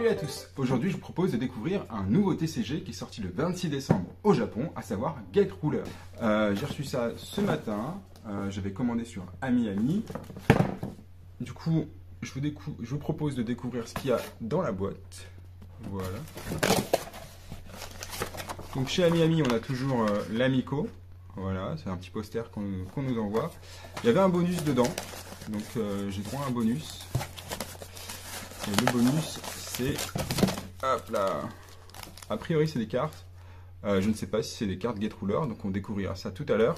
Salut à tous! Aujourd'hui, je vous propose de découvrir un nouveau TCG qui est sorti le 26 décembre au Japon, à savoir Get Ruler. J'ai reçu ça ce matin, j'avais commandé sur AmiAmi. Du coup, je vous propose de découvrir ce qu'il y a dans la boîte. Voilà. Donc chez AmiAmi, on a toujours l'Amico. Voilà, c'est un petit poster qu'on nous envoie. Il y avait un bonus dedans, donc j'ai droit à un bonus. Et le bonus, c'est... Hop là! A priori, c'est des cartes. Je ne sais pas si c'est des cartes Get Ruler, donc on découvrira ça tout à l'heure.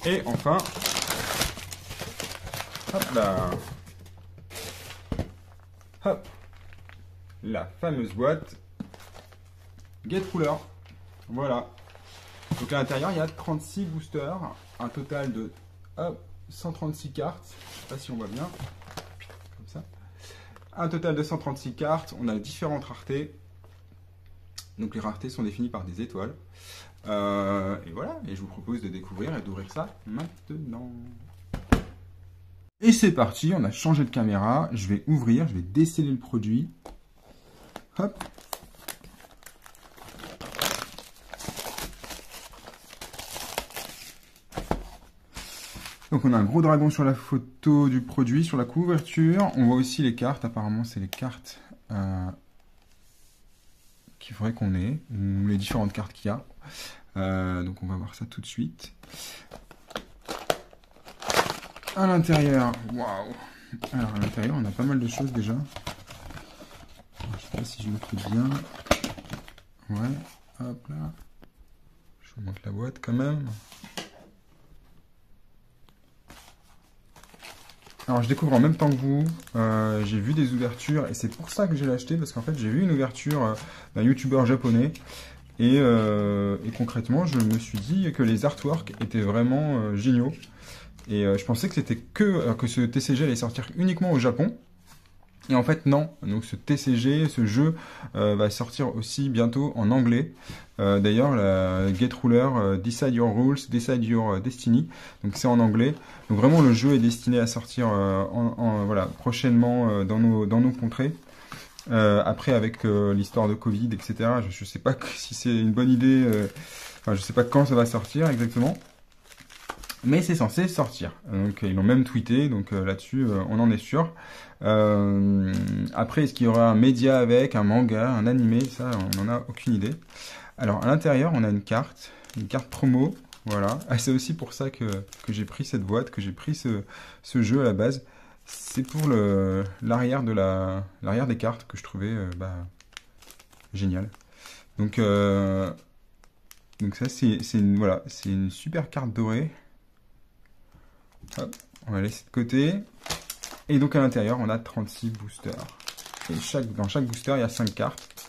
Et enfin... Hop là! Hop! La fameuse boîte Get Ruler. Voilà. Donc à l'intérieur, il y a 36 boosters. Un total de 136 cartes. Je ne sais pas si on voit bien. Comme ça. Un total de 136 cartes, on a différentes raretés. Donc les raretés sont définies par des étoiles. Et voilà, et je vous propose de découvrir et d'ouvrir ça maintenant. Et c'est parti, on a changé de caméra. Je vais ouvrir, je vais déceler le produit. Hop. Donc on a un gros dragon sur la photo du produit, sur la couverture. On voit aussi les cartes, apparemment c'est les cartes qu'il faudrait qu'on ait, ou les différentes cartes qu'il y a. Donc on va voir ça tout de suite. À l'intérieur, waouh! Alors à l'intérieur on a pas mal de choses déjà. Je sais pas si je montre bien. Ouais, hop là. Je vous montre la boîte quand même. Alors je découvre en même temps que vous, j'ai vu des ouvertures et c'est pour ça que j'ai acheté parce qu'en fait j'ai vu une ouverture d'un youtubeur japonais et concrètement je me suis dit que les artworks étaient vraiment géniaux et je pensais que c'était que ce TCG allait sortir uniquement au Japon et en fait non, donc ce TCG, ce jeu va sortir aussi bientôt en anglais. D'ailleurs la Get Ruler Decide Your Rules, Decide Your Destiny, donc c'est en anglais. Donc vraiment le jeu est destiné à sortir voilà, prochainement dans nos contrées. Après avec l'histoire de Covid, etc. Je sais pas si c'est une bonne idée, enfin je sais pas quand ça va sortir exactement. Mais c'est censé sortir. Donc ils l'ont même tweeté, donc là-dessus on en est sûr. Après, est-ce qu'il y aura un média avec, un manga, un animé? Ça, on n'en a aucune idée. Alors à l'intérieur, on a une carte promo. Voilà. Ah, c'est aussi pour ça que j'ai pris cette boîte, que j'ai pris ce jeu à la base. C'est pour l'arrière des cartes que je trouvais génial. Donc ça, c'est voilà, c'est une super carte dorée. Hop, on va laisser de côté. Et donc à l'intérieur, on a 36 boosters. Et dans chaque booster, il y a 5 cartes.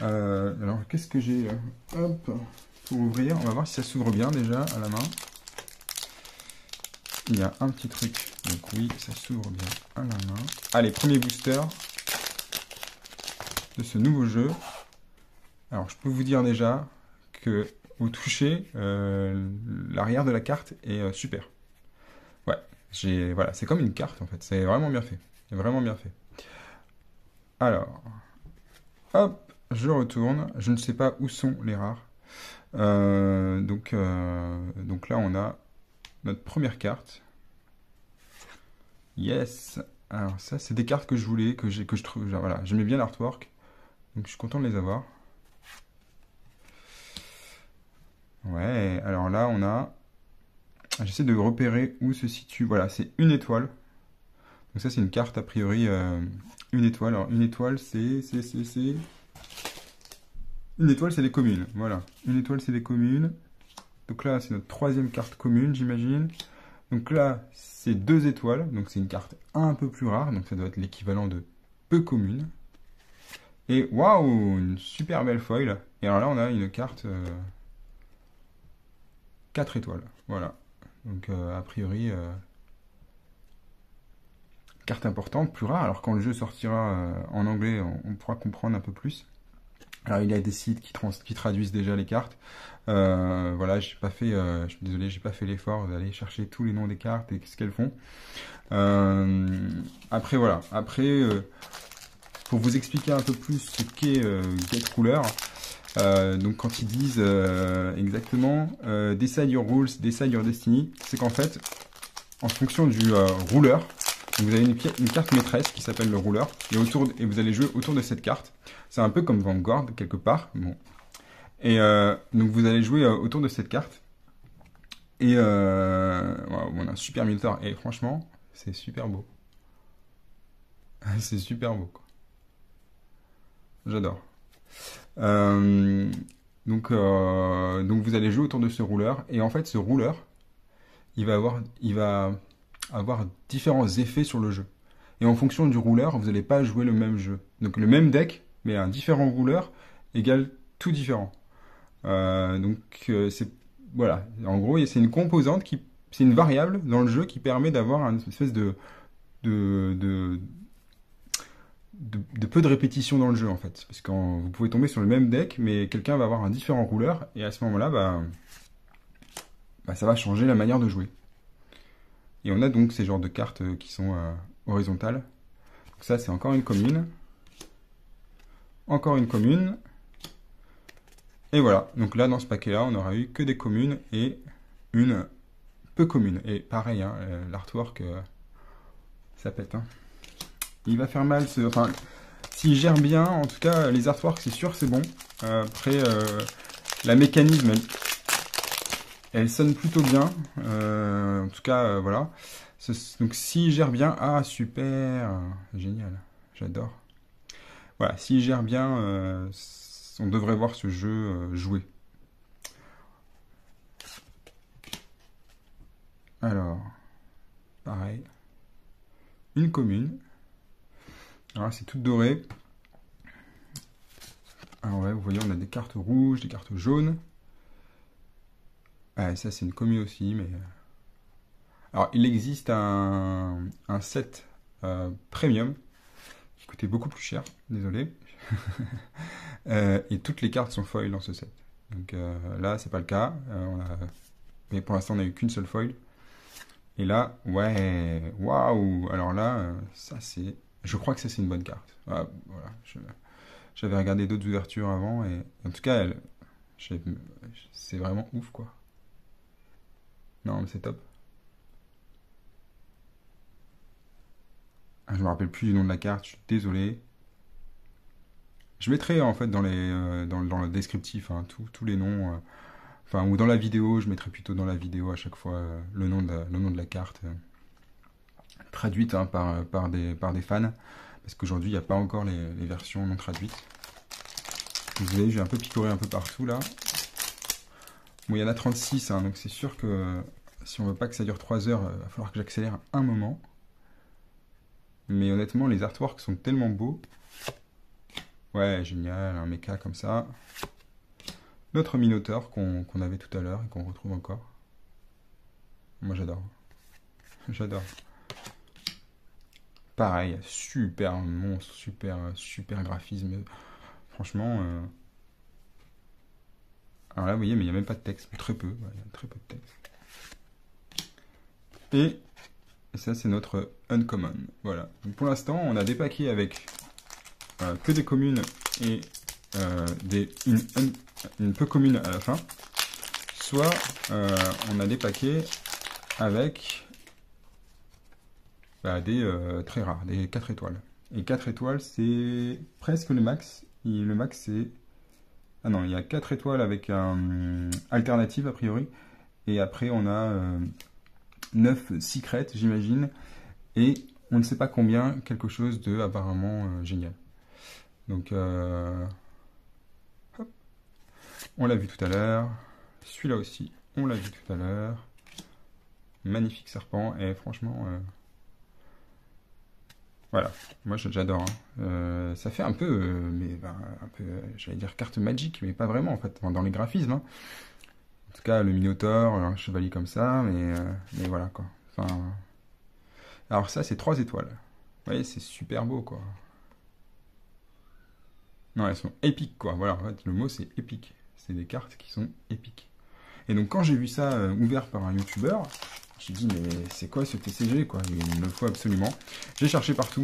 Alors, qu'est-ce que j'ai hop, pour ouvrir? On va voir si ça s'ouvre bien déjà à la main. Il y a un petit truc. Donc oui, ça s'ouvre bien à la main. Allez, premier booster de ce nouveau jeu. Alors, je peux vous dire déjà que au toucher, l'arrière de la carte est super. Ouais, voilà, c'est comme une carte en fait, c'est vraiment bien fait. C'est vraiment bien fait. Alors, hop, je retourne. Je ne sais pas où sont les rares. Donc là, on a notre première carte. Yes. Alors ça, c'est des cartes que je voulais, que je trouve. Voilà, j'aimais bien l'artwork, donc je suis content de les avoir. Ouais, alors là, on a... J'essaie de repérer où se situe... Voilà, c'est une étoile. Donc ça, c'est une carte, a priori, une étoile. Alors, une étoile, c'est... Une étoile, c'est les communes. Voilà, une étoile, c'est les communes. Donc là, c'est notre troisième carte commune, j'imagine. Donc là, c'est 2 étoiles. Donc c'est une carte un peu plus rare. Donc ça doit être l'équivalent de peu communes. Et waouh, une super belle foil. Et alors là, on a une carte... 4 étoiles, voilà. Donc a priori, carte importante, plus rare. Alors quand le jeu sortira en anglais, on pourra comprendre un peu plus. Alors il y a des sites qui traduisent déjà les cartes. Voilà, j'ai pas fait, je suis désolé, j'ai pas fait l'effort d'aller chercher tous les noms des cartes et ce qu'elles font. Après voilà, pour vous expliquer un peu plus ce qu'est GetRuler, donc quand ils disent exactement Decide your rules, decide your destiny, c'est qu'en fait, en fonction du ruler, donc vous avez une carte maîtresse qui s'appelle le ruler, et vous allez jouer autour de cette carte. C'est un peu comme Vanguard quelque part. Bon. Et donc vous allez jouer autour de cette carte. Et wow, on a un super Minotaur. Et franchement, c'est super beau. C'est super beau, quoi. J'adore. Donc vous allez jouer autour de ce rouleur. Et en fait, ce rouleur, il va avoir différents effets sur le jeu. Et en fonction du rouleur, vous n'allez pas jouer le même jeu. Donc le même deck, mais un différent rouleur égale tout différent. C'est voilà. En gros, c'est une composante c'est une variable dans le jeu qui permet d'avoir une espèce de, de, de peu de répétition dans le jeu en fait. Parce que vous pouvez tomber sur le même deck, mais quelqu'un va avoir un différent rouleur, et à ce moment-là, ça va changer la manière de jouer. Et on a donc ces genres de cartes qui sont horizontales. Donc ça, c'est encore une commune. Encore une commune. Et voilà. Donc là, dans ce paquet-là, on aura eu que des communes et une peu commune. Et pareil, hein, l'artwork, ça pète. Hein. Il va faire mal. Enfin, s'il gère bien, en tout cas, les artworks, c'est sûr, c'est bon. Après, la mécanisme, elle sonne plutôt bien. En tout cas, voilà. Donc, s'il gère bien, ah, super, génial, j'adore. Voilà, s'il gère bien, on devrait voir ce jeu jouer. Alors, pareil, une commune. Alors, c'est toute dorée. Alors, ouais, vous voyez, on a des cartes rouges, des cartes jaunes. Ah, ça, c'est une commune aussi, mais... Alors, il existe un set premium qui coûtait beaucoup plus cher, désolé. Et toutes les cartes sont foil dans ce set. Donc là, c'est pas le cas. Mais pour l'instant, on n'a eu qu'une seule foil. Et là, ouais, waouh! Alors là, ça c'est... Je crois que ça c'est une bonne carte. Ah, voilà, j'avais regardé d'autres ouvertures avant, et en tout cas, c'est vraiment ouf, quoi. Non, mais c'est top. Ah, je me rappelle plus du nom de la carte, je suis désolé. Je mettrai en fait dans le descriptif hein, tous les noms, enfin ou dans la vidéo, je mettrai plutôt dans la vidéo à chaque fois le nom de la carte traduite hein, par des fans, parce qu'aujourd'hui il n'y a pas encore les versions non traduites. Vous voyez, j'ai un peu picoré un peu partout là. Bon, il y en a 36, hein, donc c'est sûr que si on veut pas que ça dure 3 heures, il va falloir que j'accélère un moment. Mais honnêtement, les artworks sont tellement beaux. Ouais, génial, un mecha comme ça. Notre Minotaur qu'on avait tout à l'heure et qu'on retrouve encore. Moi j'adore. J'adore. Pareil, super monstre, super graphisme. Franchement. Alors là, vous voyez, mais il n'y a même pas de texte. Très peu. Ouais, il y a très peu de texte. Et ça, c'est notre Uncommon. Voilà. Donc, pour l'instant, on a des paquets avec que des communes et une peu commune à la fin. Soit on a des paquets avec des très rares, des 4 étoiles. Et 4 étoiles, c'est presque le max. Et le max, c'est... Ah non, il y a 4 étoiles avec un alternative, a priori. Et après, on a 9 secrets, j'imagine. Et on ne sait pas combien, quelque chose de apparemment génial. Donc, hop. On l'a vu tout à l'heure. Celui-là aussi, on l'a vu tout à l'heure. Magnifique serpent. Et franchement... Voilà, moi j'adore. Hein. Ça fait un peu, j'allais dire carte magique, mais pas vraiment en fait, dans les graphismes. Hein. En tout cas, le Minotaur, un chevalier comme ça, mais voilà quoi. Enfin, alors ça, c'est 3 étoiles. Vous voyez, c'est super beau quoi. Non, elles sont épiques, quoi. Voilà, en fait, le mot, c'est épique. C'est des cartes qui sont épiques. Et donc, quand j'ai vu ça ouvert par un YouTuber, j'ai dit, mais c'est quoi ce TCG, quoi? Il me le faut absolument. J'ai cherché partout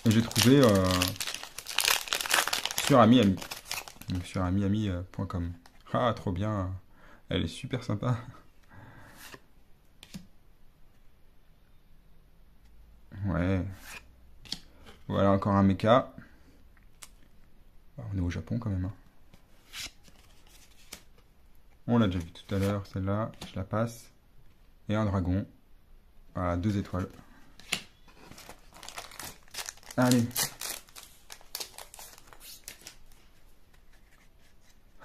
et j'ai trouvé sur AmiAmi. Donc, sur amiami.com. Ah, trop bien. Elle est super sympa. Ouais. Voilà, encore un mecha. On est au Japon, quand même, hein. On l'a déjà vu tout à l'heure, celle-là. Je la passe. Et un dragon. Voilà, 2 étoiles. Allez.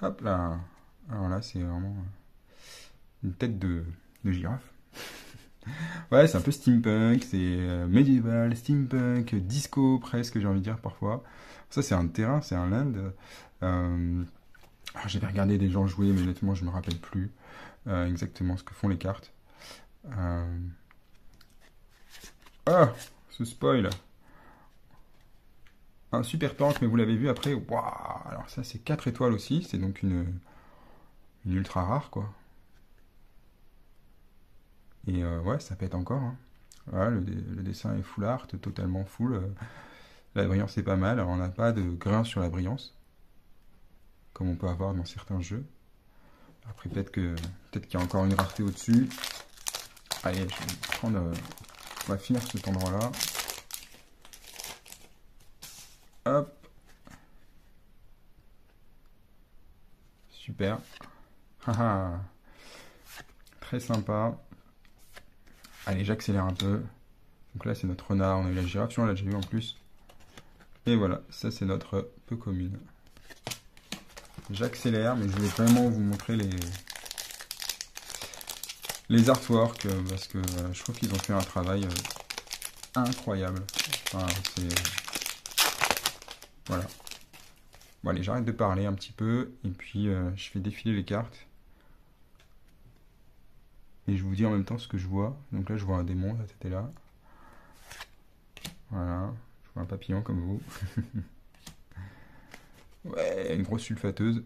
Hop là. Alors là, c'est vraiment une tête de girafe. Ouais, c'est un peu steampunk, c'est médiéval, steampunk, disco presque, j'ai envie de dire parfois. Ça, c'est un terrain, c'est un land. J'avais regardé des gens jouer, mais honnêtement, je me rappelle plus exactement ce que font les cartes. Ah, ce spoil. Un super tank, mais vous l'avez vu après. Waouh. Alors ça, c'est 4 étoiles aussi. C'est donc une ultra rare, quoi. Et ouais, ça pète encore, hein. Voilà, le dessin est full art, totalement full. La brillance est pas mal. Alors on n'a pas de grain sur la brillance, comme on peut avoir dans certains jeux. Après, peut-être qu'il y a encore une rareté au-dessus. Allez, je vais prendre. On va finir cet endroit-là. Hop. Super. Haha. Très sympa. Allez, j'accélère un peu. Donc là, c'est notre renard. On a eu la girafe. On l'a déjà vu en plus. Et voilà, ça, c'est notre peu commune. J'accélère, mais je voulais vraiment vous montrer les artworks parce que je trouve qu'ils ont fait un travail incroyable. Enfin, voilà. Bon, allez, j'arrête de parler un petit peu et puis je fais défiler les cartes. Et je vous dis en même temps ce que je vois. Donc là, je vois un démon, la tête est là. Voilà. Je vois un papillon comme vous. Ouais, une grosse sulfateuse.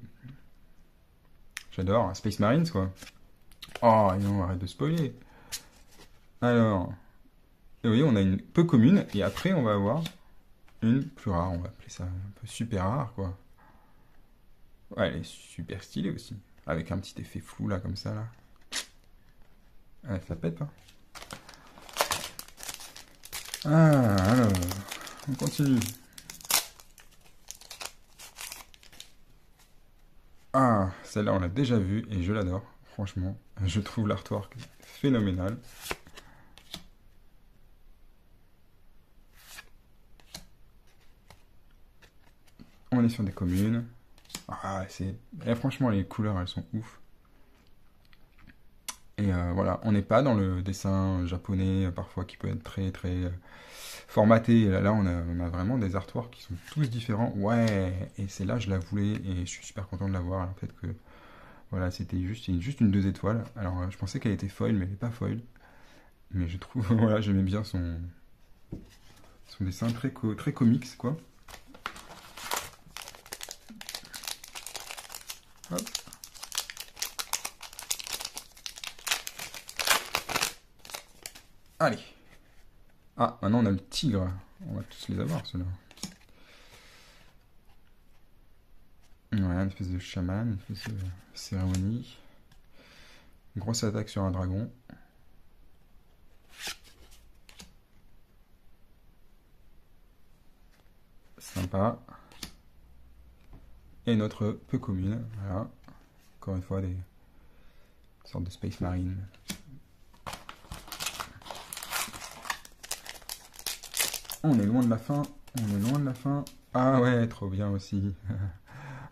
J'adore. Space Marines, quoi. Oh, non, arrête de spoiler. Alors, oui, on a une peu commune. Et après, on va avoir une plus rare. On va appeler ça un peu super rare, quoi. Ouais, elle est super stylée aussi. Avec un petit effet flou, là, comme ça, là. Ouais, ça pète, hein. Ah, alors, on continue. Ah, celle-là, on l'a déjà vue et je l'adore. Franchement, je trouve l'artwork phénoménal. On est sur des communes. Ah, franchement, les couleurs, elles sont ouf. Et voilà, on n'est pas dans le dessin japonais, parfois qui peut être très très formaté. Et là, on a vraiment des artworks qui sont tous différents. Ouais, et celle-là, je la voulais et je suis super content de l'avoir. Alors, peut-être que voilà, c'était juste une 2 étoiles. Alors, je pensais qu'elle était foil, mais elle n'est pas foil. Mais je trouve, voilà, j'aimais bien son dessin très comics, quoi. Hop. Allez. Ah, maintenant on a le tigre. On va tous les avoir, ceux-là. Ouais, une espèce de chaman, une espèce de cérémonie. Une grosse attaque sur un dragon. Sympa. Et notre peu commune. Voilà. Encore une fois, des sortes de Space Marine. On est loin de la fin. On est loin de la fin. Ah ouais, trop bien aussi.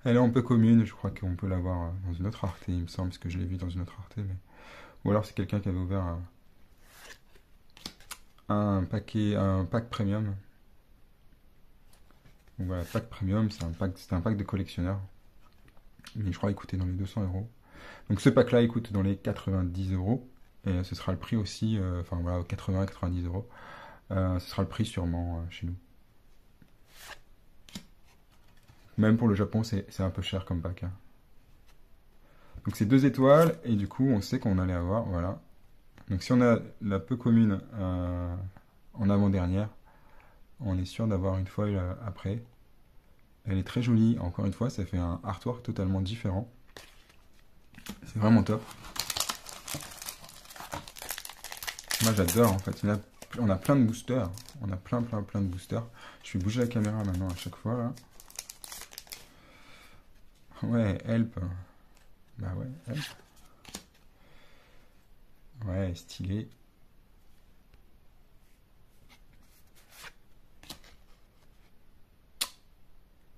Elle est un peu commune. Je crois qu'on peut l'avoir dans une autre rareté, il me semble, parce que je l'ai vu dans une autre rareté. Mais... Ou alors c'est quelqu'un qui avait ouvert un pack premium. Donc voilà, pack premium, c'est un pack de collectionneur. Mais je crois qu'il coûtait dans les 200 euros. Donc ce pack-là, il coûte dans les 90 euros. Et ce sera le prix aussi, enfin voilà, 80-90 euros. Ce sera le prix sûrement chez nous. Même pour le Japon, c'est un peu cher comme pack, hein. Donc c'est 2 étoiles, et du coup, on sait qu'on allait avoir, voilà. Donc si on a la peu commune en avant-dernière, on est sûr d'avoir une foil après. Elle est très jolie, encore une fois, ça fait un artwork totalement différent. C'est vraiment top. Moi j'adore en fait, on a plein de boosters, on a plein de boosters. Je vais bouger la caméra maintenant à chaque fois là. Ouais, help. Bah ouais, help. Ouais, stylé.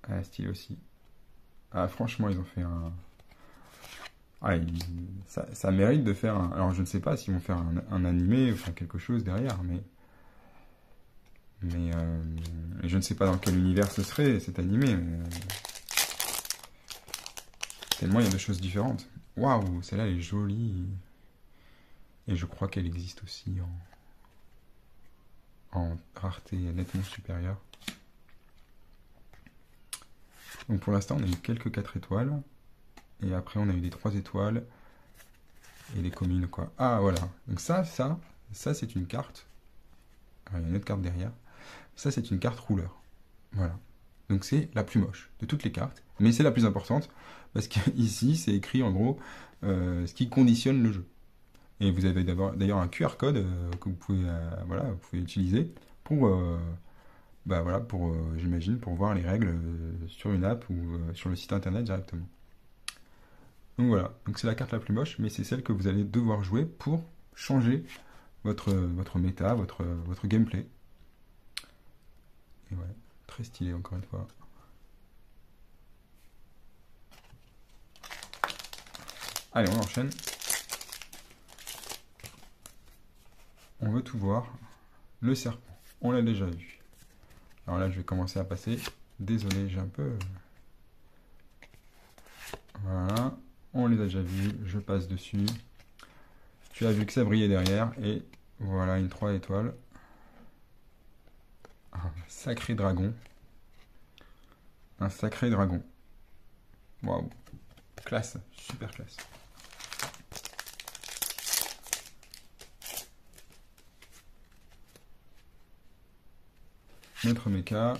Ah, stylé aussi. Ah, franchement, ils ont fait un... Ah, ça mérite de faire un... Alors, je ne sais pas s'ils vont faire un animé, enfin quelque chose derrière, mais je ne sais pas dans quel univers ce serait cet animé, mais tellement il y a de choses différentes. Waouh, celle-là elle est jolie. Et je crois qu'elle existe aussi en rareté nettement supérieure. Donc pour l'instant, on a eu quelques 4 étoiles. Et après, on a eu des 3 étoiles. Et les communes, quoi. Ah, voilà. Donc ça c'est une carte. Alors, il y a une autre carte derrière. Ça, c'est une carte rouleur. Voilà. Donc c'est la plus moche de toutes les cartes. Mais c'est la plus importante. Parce qu'ici, c'est écrit en gros ce qui conditionne le jeu. Et vous avez d'ailleurs un QR code que vous pouvez, voilà, vous pouvez utiliser pour, bah voilà, pour j'imagine, pour voir les règles sur une app ou sur le site internet directement. Donc voilà, donc c'est la carte la plus moche, mais c'est celle que vous allez devoir jouer pour changer votre méta, votre gameplay. Et ouais, très stylé encore une fois. Allez, on enchaîne. On veut tout voir. Le serpent, on l'a déjà vu. Alors là, je vais commencer à passer. Désolé, j'ai un peu... Voilà, on les a déjà vus, je passe dessus. Tu as vu que ça brillait derrière, et voilà une 3 étoiles. Un sacré dragon. Un sacré dragon. Waouh. Classe, super classe. Maître Mecha.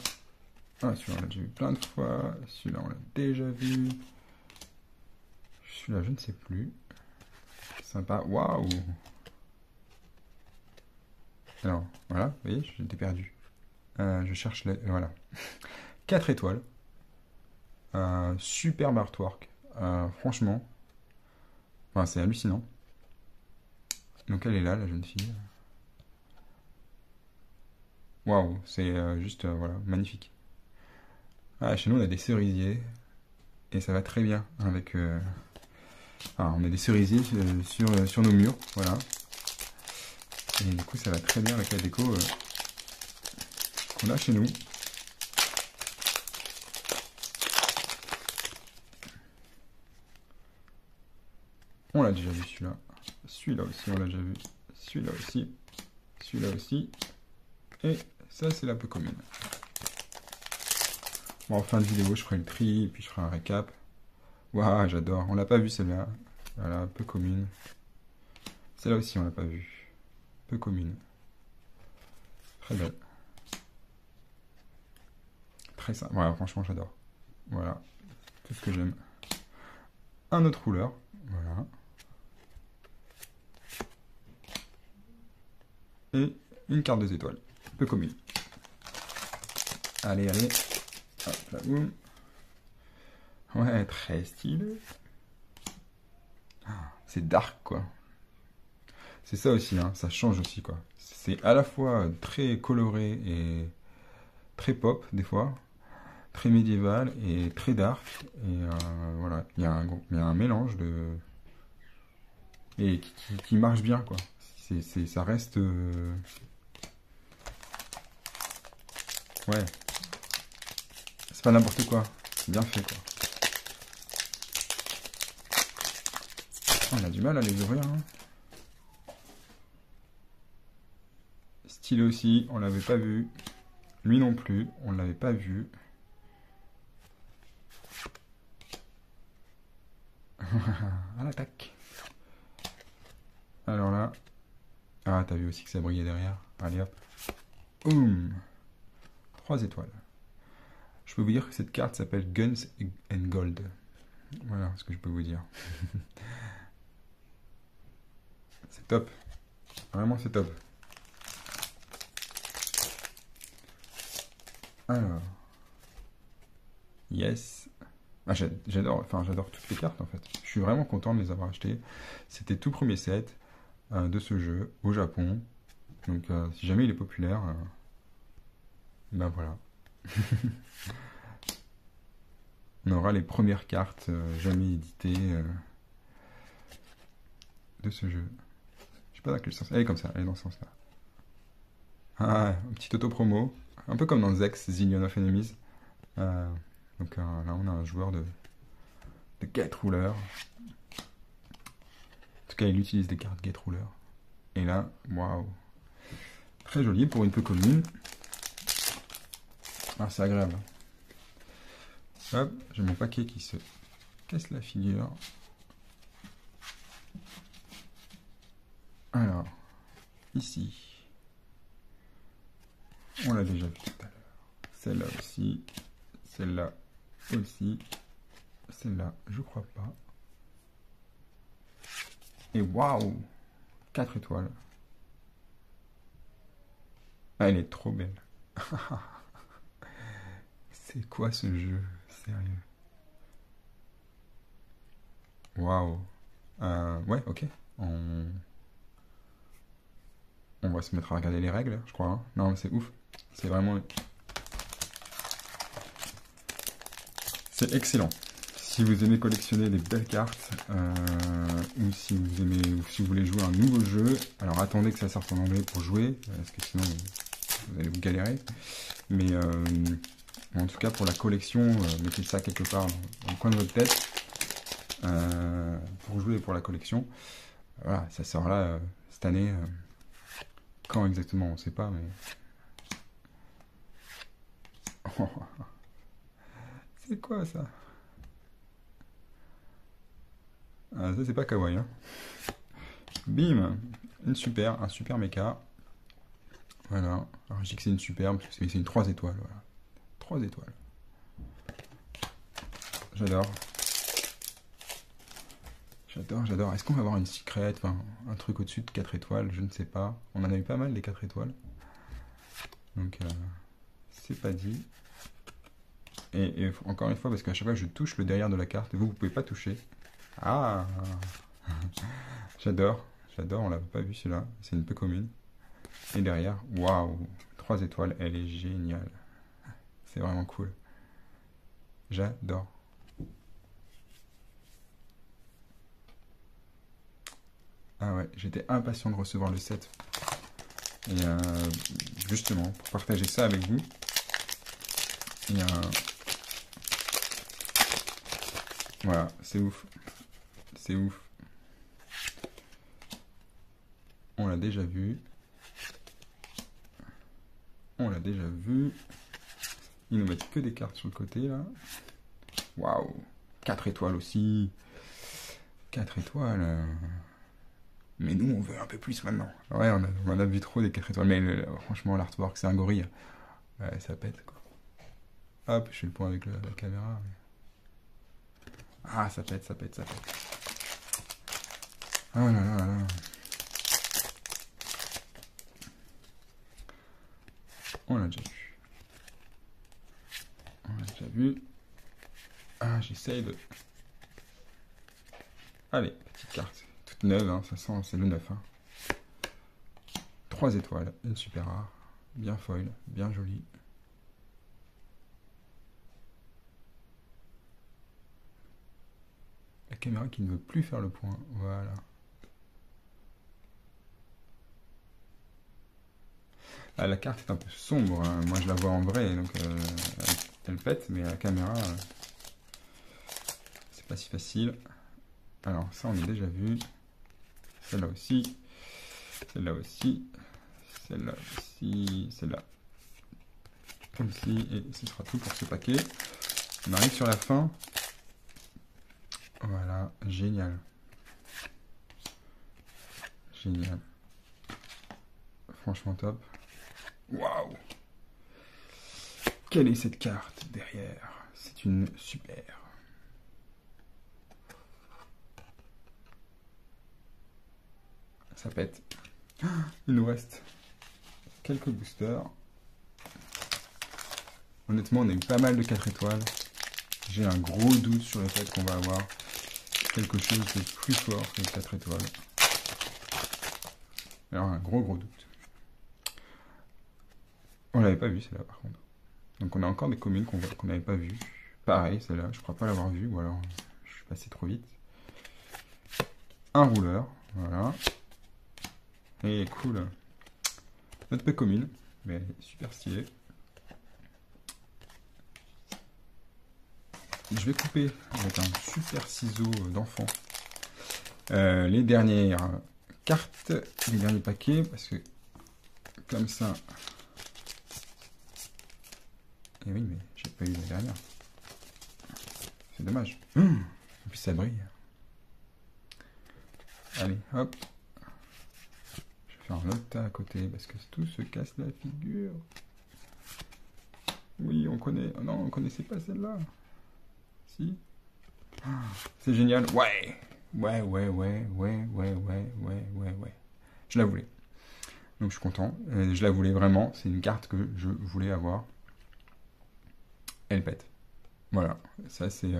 Ah, celui-là, on l'a déjà vu plein de fois. Celui-là, on l'a déjà vu. Celui-là, je ne sais plus. Sympa. Waouh. Alors, voilà, vous voyez, j'étais perdu. Je cherche les... Voilà. 4 étoiles. Superbe artwork. Franchement, enfin, c'est hallucinant. Donc elle est là, la jeune fille. Waouh, c'est juste voilà, magnifique. Ah, chez nous, on a des cerisiers. Et ça va très bien avec... enfin, on a des cerisiers sur nos murs, voilà. Et du coup, ça va très bien avec la déco qu'on a chez nous. On l'a déjà vu celui-là. Celui-là aussi, on l'a déjà vu. Celui-là aussi. Celui-là aussi. Et ça, c'est la peu commune. Bon, en fin de vidéo, je ferai le tri, et puis je ferai un récap. Waouh, j'adore. On l'a pas vu celle-là. Voilà, peu commune. Celle-là aussi, on l'a pas vu. Peu commune. Très belle. Très simple. Voilà, franchement, j'adore. Voilà. Tout ce que j'aime. Un autre rouleur. Voilà. Et une carte 2 étoiles. Peu commune. Allez, allez. Hop là, boum. Ouais, très stylé. Ah, c'est dark, quoi. C'est ça aussi, hein, ça change aussi, quoi. C'est à la fois très coloré et très pop, des fois, très médiéval et très dark. Et voilà, il y a un mélange de... Et qui marche bien, quoi. Ça reste... Ouais. C'est pas n'importe quoi. C'est bien fait, quoi. On a du mal à les ouvrir, hein. Stylé aussi, on l'avait pas vu. Lui non plus, on l'avait pas vu. À l'attaque. Alors là... Ah, t'as vu aussi que ça brillait derrière. Allez hop. Boum. 3 étoiles. Je peux vous dire que cette carte s'appelle Guns and Gold. Voilà ce que je peux vous dire. C'est top. Vraiment, c'est top. Alors. Yes. Ah, j'adore toutes les cartes en fait. Je suis vraiment content de les avoir achetées. C'était tout premier set de ce jeu au Japon. Donc si jamais il est populaire, ben voilà. On aura les premières cartes jamais éditées de ce jeu. Je sais pas dans quel sens. Elle est comme ça, elle est dans ce sens-là. Ah, un petit auto-promo. Un peu comme dans Zex, Zillion of Enemies. Donc là, on a un joueur de Gate Ruler. En tout cas, il utilise des cartes Gate Ruler. Et là, waouh. Très joli pour une peu commune. Ah, c'est agréable. Hop, j'ai mon paquet qui se casse la figure. Alors, ici, on l'a déjà vu tout à l'heure. Celle-là aussi, celle-là aussi, celle-là, je crois pas. Et waouh, 4 étoiles. Ah, elle est trop belle. C'est quoi ce jeu? Sérieux. Waouh. Ouais, ok. On va se mettre à regarder les règles, je crois. Hein. Non, c'est ouf. C'est vraiment... C'est excellent. Si vous aimez collectionner des belles cartes, ou si vous aimez, ou si vous voulez jouer à un nouveau jeu, alors attendez que ça sorte en anglais pour jouer, parce que sinon vous allez vous galérer. Mais en tout cas pour la collection, mettez ça quelque part dans le coin de votre tête pour jouer pour la collection. Voilà, ça sort là cette année. Quand exactement, on ne sait pas, mais... C'est quoi ça? Ah, ça c'est pas kawaii, hein. Bim, un super mecha. Voilà. Alors je dis que c'est une superbe, parce que c'est une 3 étoiles, voilà. 3 étoiles. J'adore. J'adore. Est-ce qu'on va avoir une secret, enfin, un truc au-dessus de 4 étoiles? Je ne sais pas. On en a eu pas mal des 4 étoiles. Donc, c'est pas dit. Et encore une fois, parce qu'à chaque fois que je touche le derrière de la carte, vous pouvez pas toucher. Ah. J'adore, on l'avait pas vu celui-là, c'est une peu commune. Et derrière, waouh, 3 étoiles, elle est géniale. C'est vraiment cool. J'adore. Ah ouais, j'étais impatient de recevoir le set. Et justement, pour partager ça avec vous. Et voilà, c'est ouf. C'est ouf. On l'a déjà vu. Ils nous mettent que des cartes sur le côté là. Waouh. 4 étoiles aussi. 4 étoiles. Mais nous on veut un peu plus maintenant. Ouais, on en a vu trop des 4 étoiles. Mais franchement l'artwork c'est un gorille. Ouais, ça pète quoi. Hop, je fais le point avec la caméra. Mais... Ah, ça pète. Oh là là là là. On l'a déjà vu. Ah, j'essaye de... Allez, petite carte. Toute neuve, hein, ça sent, c'est le neuf. Hein. 3 étoiles, une super rare. Bien foil, bien jolie. La caméra qui ne veut plus faire le point. Voilà. Ah, la carte est un peu sombre. Hein. Moi, je la vois en vrai, donc elle pète, mais la caméra, c'est pas si facile. Alors, ça, on a déjà vu. Celle-là aussi. Celle-là aussi. Celle-là aussi. Celle-là aussi. Et ce sera tout pour ce paquet. On arrive sur la fin. Voilà, génial. Génial. Franchement top. Waouh! Quelle est cette carte derrière? C'est une super. Ça pète. Il nous reste quelques boosters. Honnêtement, on a eu pas mal de 4 étoiles. J'ai un gros doute sur le fait qu'on va avoir quelque chose de plus fort que 4 étoiles. Alors, un gros doute. On l'avait pas vu celle-là par contre. Donc on a encore des communes qu'on n'avait pas vues. Pareil, celle-là, je crois pas l'avoir vue, ou alors je suis passé trop vite. Un rouleur, voilà. Et cool. Notre peu commune, mais super stylé. Je vais couper avec un super ciseau d'enfant les dernières cartes, les derniers paquets, parce que comme ça... Et oui, mais j'ai pas eu la dernière. C'est dommage. Et puis ça brille. Allez, hop. Je vais faire un autre tas à côté, parce que tout se casse la figure. Oui, on connaît... Oh non, on connaissait pas celle-là. Si. C'est génial. Ouais. Ouais. Je la voulais. Donc je suis content. Je la voulais vraiment. C'est une carte que je voulais avoir. Elle pète. Voilà. Ça c'est...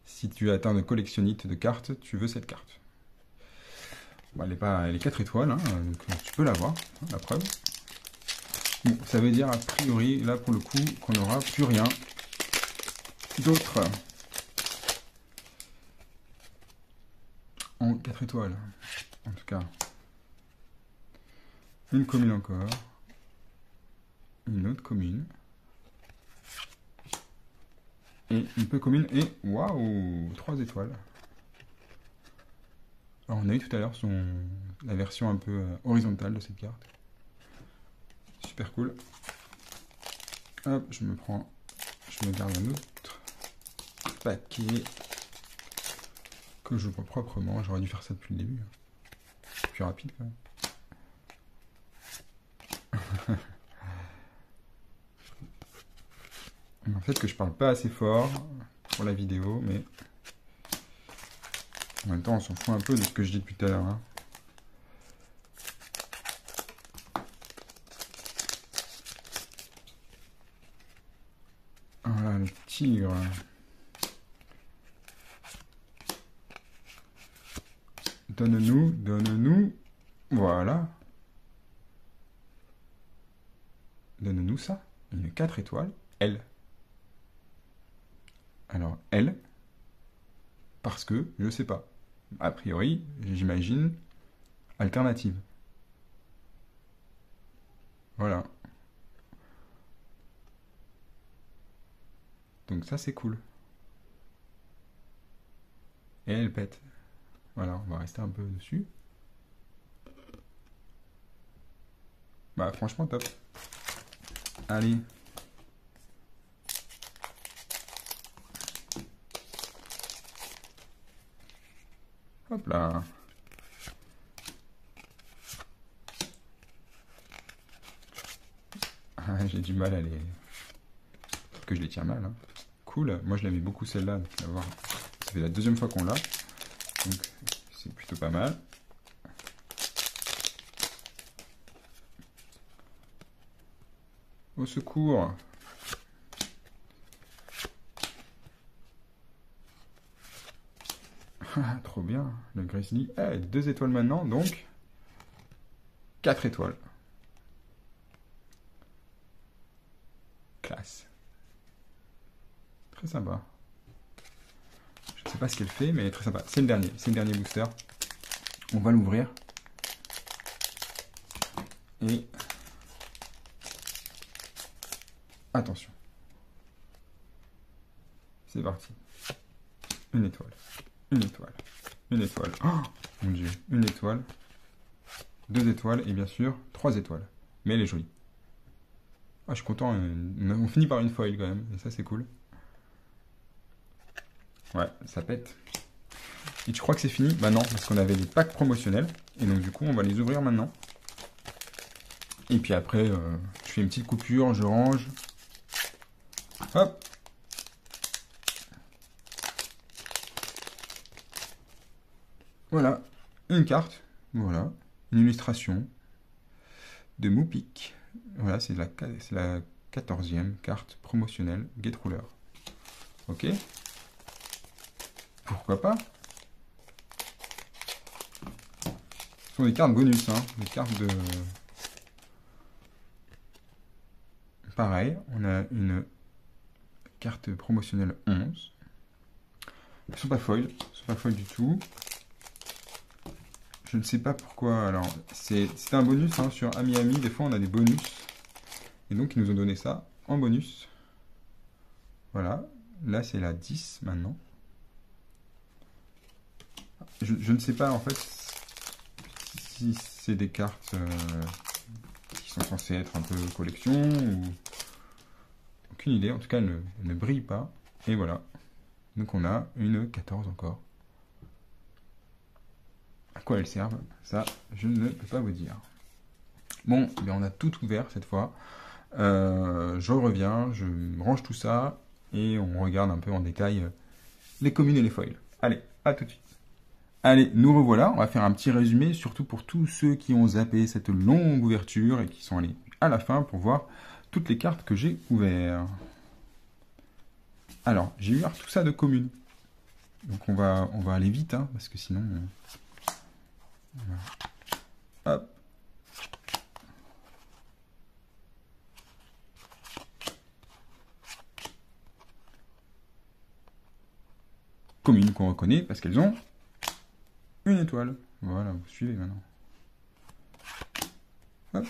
Si tu atteins de collectionnite de cartes, tu veux cette carte. Bon, elle est 4 étoiles, hein, donc tu peux l'avoir, hein, la preuve. Bon, ça veut dire a priori, là pour le coup, qu'on n'aura plus rien d'autre en 4 étoiles. En tout cas, une commune encore, une autre commune, et une peu commune, et waouh, 3 étoiles. Alors on a eu tout à l'heure la version un peu horizontale de cette carte. Super cool. Hop, je me garde un autre paquet que je vois proprement. J'aurais dû faire ça depuis le début. Plus rapide quand même. En fait que je parle pas assez fort pour la vidéo, mais en même temps on s'en fout un peu de ce que je dis depuis tout à l'heure. Hein. Voilà le tigre. Donne-nous. Voilà. Donne-nous ça. Une 4 étoiles. Elle. Alors, elle. Parce que, je sais pas. A priori, j'imagine, alternative. Voilà. Donc ça, c'est cool. Et elle pète. Voilà, on va rester un peu dessus. Bah, franchement, top. Allez. Hop là. Ah, j'ai du mal à les... Parce que je les tiens mal. Hein. Cool. Moi, je l'aimais beaucoup celle-là. Ça fait la deuxième fois qu'on l'a. Donc, c'est plutôt pas mal. Au secours. Trop bien. Le Grizzly. 2 étoiles maintenant, donc 4 étoiles. Classe. Très sympa. Je ne sais pas ce qu'elle fait, mais très sympa. C'est le dernier booster. On va l'ouvrir. Et attention. C'est parti. Une étoile. Une étoile. Une étoile. Oh mon dieu. Une étoile. 2 étoiles. Et bien sûr, 3 étoiles. Mais elle est jolie. Ah, je suis content. On finit par une foil quand même. Et ça, c'est cool. Ouais, ça pète. Et tu crois que c'est fini? Bah non, parce qu'on avait les packs promotionnels. Et donc du coup, on va les ouvrir maintenant. Et puis après, je fais une petite coupure, je range. Hop. Voilà, une carte. Voilà, une illustration de Moupik. Voilà, c'est la 14e carte promotionnelle Get Ruler. Ok. Pourquoi pas? Ce sont des cartes bonus, hein. Des cartes de... Pareil, on a une carte promotionnelle 11. Elles sont pas foil. Elles sont pas foil du tout. Je ne sais pas pourquoi. Alors, c'est un bonus hein, sur Ami. Des fois, on a des bonus. Et donc, ils nous ont donné ça en bonus. Voilà. Là, c'est la 10 maintenant. Je ne sais pas, en fait, si c'est des cartes qui sont censées être un peu collection ou... Aucune idée. En tout cas, elle ne brille pas. Et voilà. Donc, on a une 14 encore. À quoi elles servent? Ça, je ne peux pas vous dire. Bon, eh bien, on a tout ouvert cette fois. Je reviens, je range tout ça et on regarde un peu en détail les communes et les foils. Allez, à tout de suite. Allez, nous revoilà. On va faire un petit résumé, surtout pour tous ceux qui ont zappé cette longue ouverture et qui sont allés à la fin pour voir toutes les cartes que j'ai ouvertes. Alors, j'ai ouvert tout ça de communes. Donc on va aller vite, hein, parce que sinon... Hop. Communes qu'on reconnaît parce qu'elles ont une étoile. Voilà, vous suivez maintenant. Hop.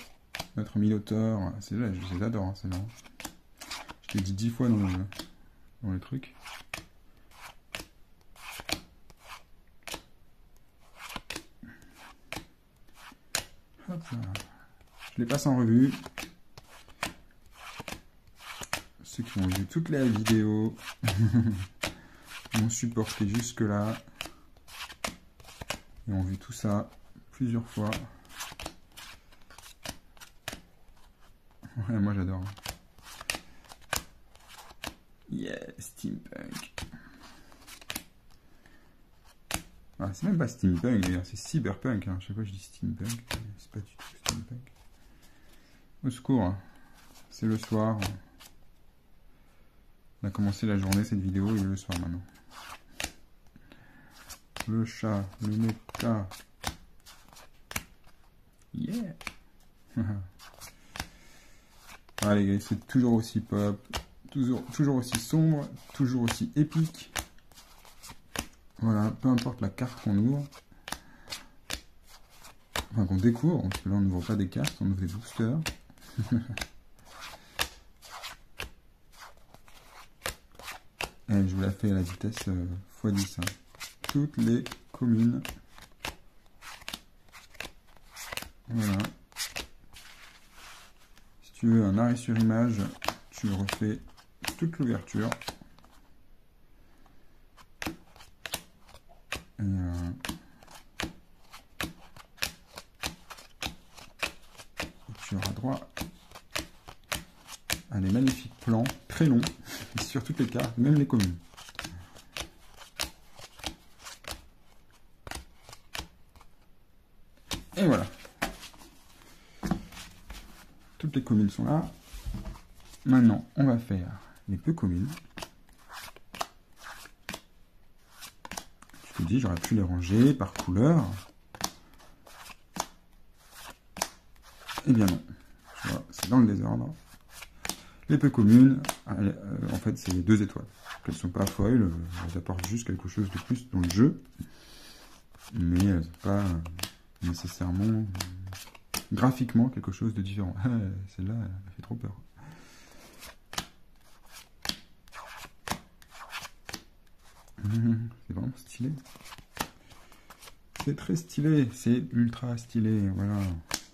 Notre Minotaur. C'est là, je les adore, hein, celle-là. Je l'ai dit 10 fois dans le truc. Hop là. Je les passe en revue. Ceux qui ont vu toute la vidéo m'ont supporté jusque-là et ont vu tout ça plusieurs fois. Ouais, moi j'adore. Yeah, steampunk. Ah, c'est même pas steampunk d'ailleurs, c'est cyberpunk. Hein. Je sais pas, je dis steampunk, c'est pas du tout steampunk. Au secours, hein. C'est le soir. On a commencé la journée, cette vidéo, et le soir maintenant. Le chat, le méta. Yeah. Allez, c'est toujours aussi pop, toujours aussi sombre, toujours aussi épique. Voilà, peu importe la carte qu'on ouvre. Enfin, qu'on découvre, parce que là on n'ouvre pas des cartes, on ouvre des boosters. Et je vous la fais à la vitesse x10. Hein. Toutes les communes. Voilà. Si tu veux un arrêt sur image, tu refais toute l'ouverture. Et tu auras droit à des magnifiques plans très longs sur toutes les cartes, même les communes. Et voilà. Toutes les communes sont là. Maintenant, on va faire les peu communes. Je te dis, j'aurais pu les ranger par couleur. Eh bien non. C'est dans le désordre. Les peu communes, en fait, c'est les 2 étoiles. Elles ne sont pas foil, elles apportent juste quelque chose de plus dans le jeu. Mais elles sont pas nécessairement graphiquement quelque chose de différent. Celle-là, elle fait trop peur. C'est vraiment stylé. C'est très stylé, c'est ultra stylé. Voilà,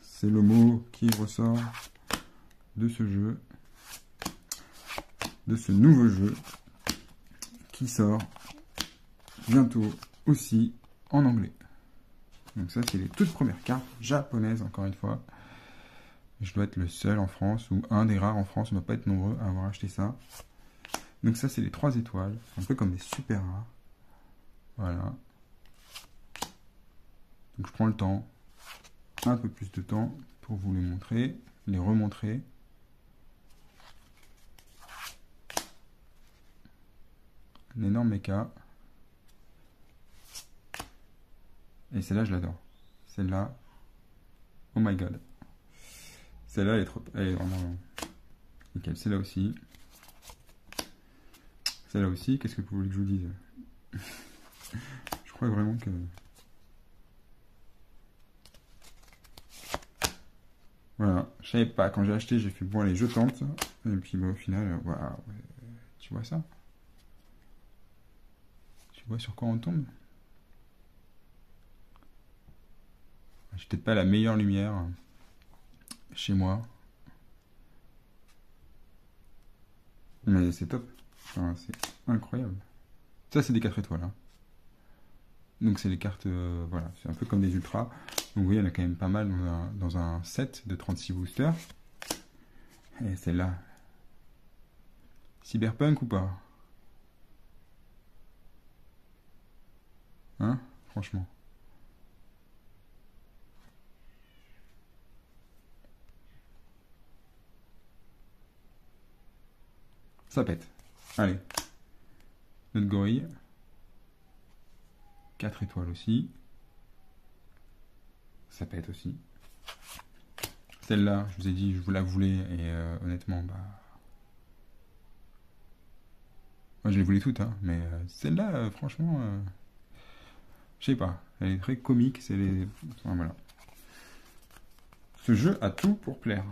c'est le mot qui ressort de ce jeu, de ce nouveau jeu qui sort bientôt aussi en anglais. Donc ça, c'est les toutes premières cartes japonaises, encore une fois. Je dois être le seul en France, ou un des rares en France, on ne doit pas être nombreux à avoir acheté ça. Donc ça, c'est les 3 étoiles, un peu comme des super rares. Voilà. Donc je prends le temps, un peu plus de temps, pour vous les montrer, les remontrer. Un énorme méca. Et celle-là, je l'adore. Celle-là, oh my god. Celle-là, elle est vraiment nickel. Celle-là aussi. Celle-là aussi, qu'est-ce que vous voulez que je vous dise? Je crois vraiment que... Voilà, je savais pas, quand j'ai acheté, j'ai fait bon allez, je tente. Et puis bah, au final, voilà, tu vois ça? Tu vois sur quoi on tombe? J'ai peut-être pas la meilleure lumière chez moi. Mais c'est top. Enfin, c'est incroyable. Ça, c'est des 4 étoiles. Hein. Donc, c'est les cartes, voilà, c'est un peu comme des ultras. Donc, vous voyez, il y en a quand même pas mal dans un set de 36 boosters. Et celle-là. Cyberpunk ou pas? Hein? Franchement. Ça pète. Allez. Notre gorille. 4 étoiles aussi. Ça pète aussi. Celle-là, je vous ai dit, je vous la voulais. Et honnêtement, bah... Moi, je les voulais toutes, hein. Mais celle-là, franchement... je sais pas. Elle est très comique. C'est les... Enfin, voilà. Ce jeu a tout pour plaire.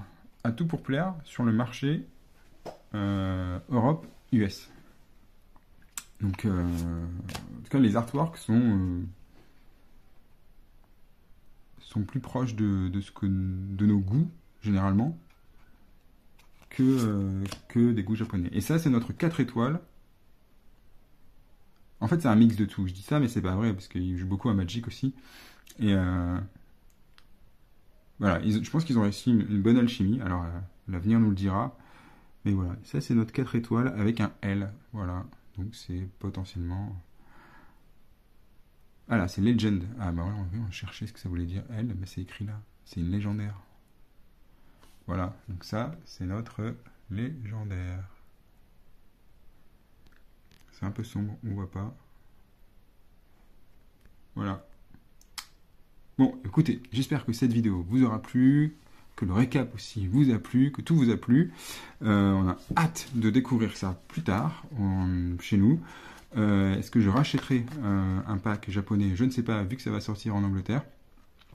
A tout pour plaire sur le marché Europe, US. Donc, en tout cas, les artworks sont plus proches de nos goûts, généralement, que des goûts japonais. Et ça, c'est notre 4 étoiles. En fait, c'est un mix de tout. Je dis ça, mais c'est pas vrai, parce qu'il joue beaucoup à Magic aussi. Et voilà, je pense qu'ils ont réussi une bonne alchimie. Alors, l'avenir nous le dira. Mais voilà, ça, c'est notre 4 étoiles avec un L. Voilà, donc c'est potentiellement... Ah là, c'est Legend. Ah bah voilà, on va chercher ce que ça voulait dire. L, mais c'est écrit là. C'est une légendaire. Voilà, donc ça, c'est notre légendaire. C'est un peu sombre, on voit pas. Voilà. Bon, écoutez, j'espère que cette vidéo vous aura plu, que le récap aussi vous a plu, que tout vous a plu. On a hâte de découvrir ça plus tard chez nous. Est-ce que je rachèterai un pack japonais? Je ne sais pas, vu que ça va sortir en Angleterre.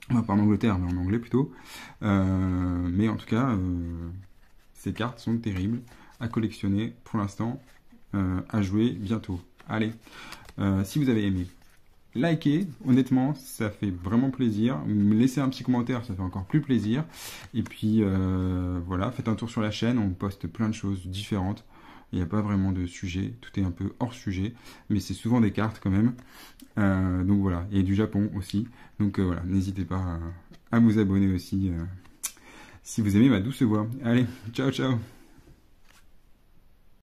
Enfin, pas en Angleterre, mais en anglais plutôt. Mais en tout cas, ces cartes sont terribles à collectionner pour l'instant, à jouer bientôt. Allez, si vous avez aimé, likez, honnêtement, ça fait vraiment plaisir. Me laissez un petit commentaire, ça fait encore plus plaisir. Et puis, voilà, faites un tour sur la chaîne, on poste plein de choses différentes. Il n'y a pas vraiment de sujet, tout est un peu hors sujet, mais c'est souvent des cartes quand même. Donc voilà, et du Japon aussi. Donc voilà, n'hésitez pas à vous abonner aussi si vous aimez ma douce voix. Allez, ciao ciao!